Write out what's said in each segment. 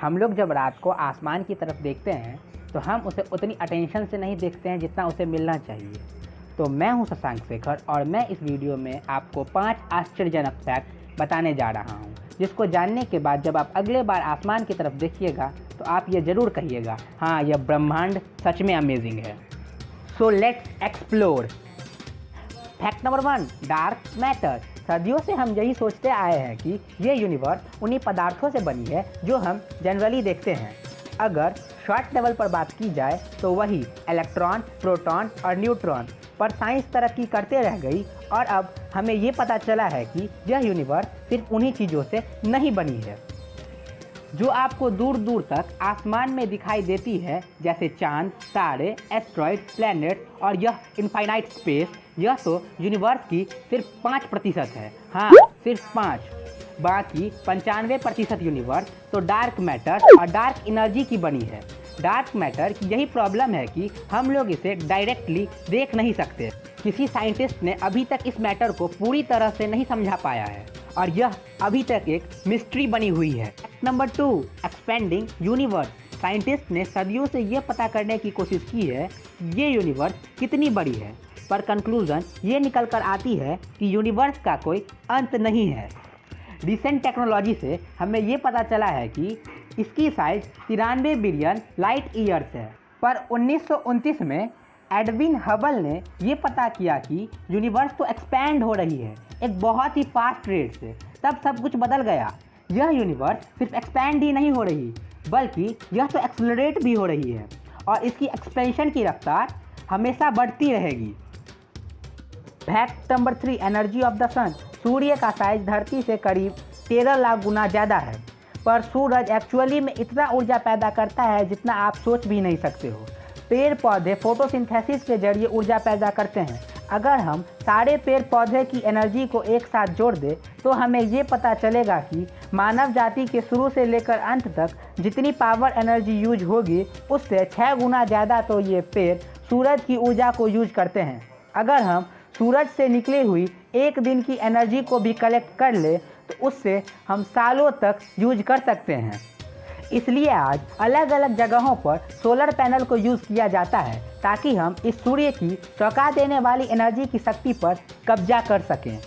हम लोग जब रात को आसमान की तरफ देखते हैं तो हम उसे उतनी अटेंशन से नहीं देखते हैं जितना उसे मिलना चाहिए। तो मैं हूं शशांक शेखर और मैं इस वीडियो में आपको 5 आश्चर्यजनक फैक्ट बताने जा रहा हूं, जिसको जानने के बाद जब आप अगले बार आसमान की तरफ देखिएगा तो आप ये ज़रूर कहिएगा, हाँ यह ब्रह्मांड सच में अमेजिंग है। So let's explore. Fact number 1, dark matter. सदियों से हम यही सोचते आए हैं कि ये यूनिवर्स उन्हीं पदार्थों से बनी है जो हम जनरली देखते हैं। अगर शॉर्ट लेवल पर बात की जाए तो वही इलेक्ट्रॉन, प्रोटॉन और न्यूट्रॉन पर साइंस तरक्की करते रह गई और अब हमें ये पता चला है कि यह यूनिवर्स सिर्फ उन्हीं चीज़ों से नहीं बनी है जो आपको दूर दूर तक आसमान में दिखाई देती है, जैसे चांद, तारे, एस्ट्रॉयड, प्लैनेट और यह इनफाइनाइट स्पेस। यह तो यूनिवर्स की सिर्फ 5% है, हाँ सिर्फ 5। बाकी 95% यूनिवर्स तो डार्क मैटर और डार्क एनर्जी की बनी है। डार्क मैटर की यही प्रॉब्लम है कि हम लोग इसे डायरेक्टली देख नहीं सकते। किसी साइंटिस्ट ने अभी तक इस मैटर को पूरी तरह से नहीं समझा पाया है और यह अभी तक एक मिस्ट्री बनी हुई है। Number 2, expanding universe. साइंटिस्ट ने सदियों से यह पता करने की कोशिश की है कि ये यूनिवर्स कितनी बड़ी है, पर कंक्लूजन ये निकल कर आती है कि यूनिवर्स का कोई अंत नहीं है। रिसेंट टेक्नोलॉजी से हमें ये पता चला है कि इसकी साइज 93 बिलियन लाइट ईयर्स है। पर 1929 में एडविन हबल ने ये पता किया कि यूनिवर्स तो एक्सपैंड हो रही है एक बहुत ही फास्ट रेट से। तब सब कुछ बदल गया। यह यूनिवर्स सिर्फ एक्सपैंड ही नहीं हो रही, बल्कि यह तो एक्सेलरेट भी हो रही है और इसकी एक्सपेंशन की रफ्तार हमेशा बढ़ती रहेगी। Fact number 3, energy of the sun. सूर्य का साइज धरती से करीब 13 लाख गुना ज़्यादा है, पर सूरज एक्चुअली में इतना ऊर्जा पैदा करता है जितना आप सोच भी नहीं सकते हो। पेड़ पौधे फोटोसिंथेसिस के जरिए ऊर्जा पैदा करते हैं। अगर हम सारे पेड़ पौधे की एनर्जी को एक साथ जोड़ दें तो हमें ये पता चलेगा कि मानव जाति के शुरू से लेकर अंत तक जितनी पावर एनर्जी यूज होगी उससे 6 गुना ज़्यादा तो ये पेड़ सूरज की ऊर्जा को यूज करते हैं। अगर हम सूरज से निकली हुई एक दिन की एनर्जी को भी कलेक्ट कर ले तो उससे हम सालों तक यूज कर सकते हैं। इसलिए आज अलग अलग जगहों पर सोलर पैनल को यूज़ किया जाता है ताकि हम इस सूर्य की चौंका देने वाली एनर्जी की शक्ति पर कब्जा कर सकें।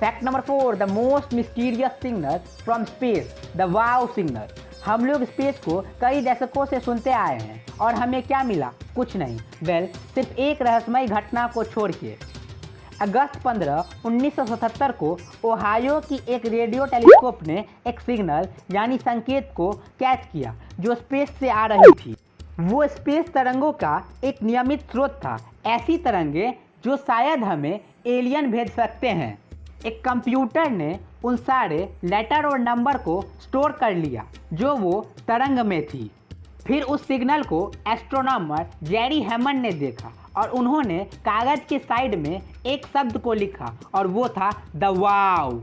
Fact number 4, the most mysterious signal from space, the wow signal. हम लोग स्पेस को कई दशकों से सुनते आए हैं और हमें क्या मिला? कुछ नहीं। सिर्फ एक रहस्यमय घटना को छोड़ के। अगस्त 15, 1977 को ओहायो की एक रेडियो टेलीस्कोप ने एक सिग्नल यानी संकेत को कैच किया जो स्पेस से आ रही थी। वो स्पेस तरंगों का एक नियमित स्रोत था, ऐसी तरंगे जो शायद हमें एलियन भेज सकते हैं। एक कंप्यूटर ने उन सारे लेटर और नंबर को स्टोर कर लिया जो वो तरंग में थी। फिर उस सिग्नल को एस्ट्रोनॉमर जेरी हैमंड ने देखा और उन्होंने कागज के साइड में एक शब्द को लिखा और वो था द वाव।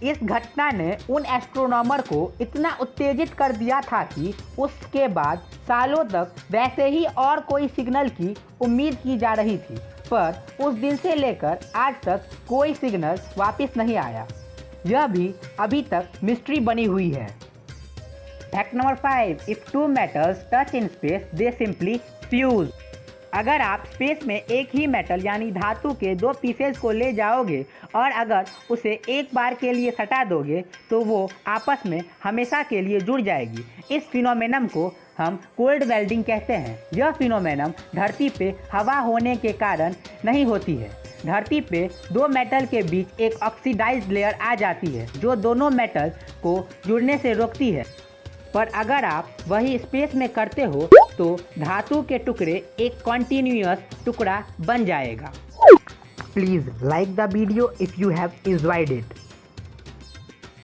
इस घटना ने उन एस्ट्रोनॉमर को इतना उत्तेजित कर दिया था कि उसके बाद सालों तक वैसे ही और कोई सिग्नल की उम्मीद की जा रही थी, पर उस दिन से लेकर आज तक कोई सिग्नल वापस नहीं आया। यह भी अभी तक मिस्ट्री बनी हुई है। Fact number 5, if 2 metals touch in space they simply fuse. अगर आप स्पेस में एक ही मेटल यानी धातु के 2 पीसेस को ले जाओगे और अगर उसे एक बार के लिए सटा दोगे तो वो आपस में हमेशा के लिए जुड़ जाएगी। इस फिनोमेनम को हम कोल्ड वेल्डिंग कहते हैं। यह फिनोमेनम धरती पे हवा होने के कारण नहीं होती है। धरती पे 2 मेटल के बीच एक ऑक्सीडाइज्ड लेयर आ जाती है जो दोनों मेटल को जुड़ने से रोकती है, पर अगर आप वही स्पेस में करते हो तो धातु के टुकड़े एक कॉन्टिन्यूअस टुकड़ा बन जाएगा। Please like the video if you have enjoyed it.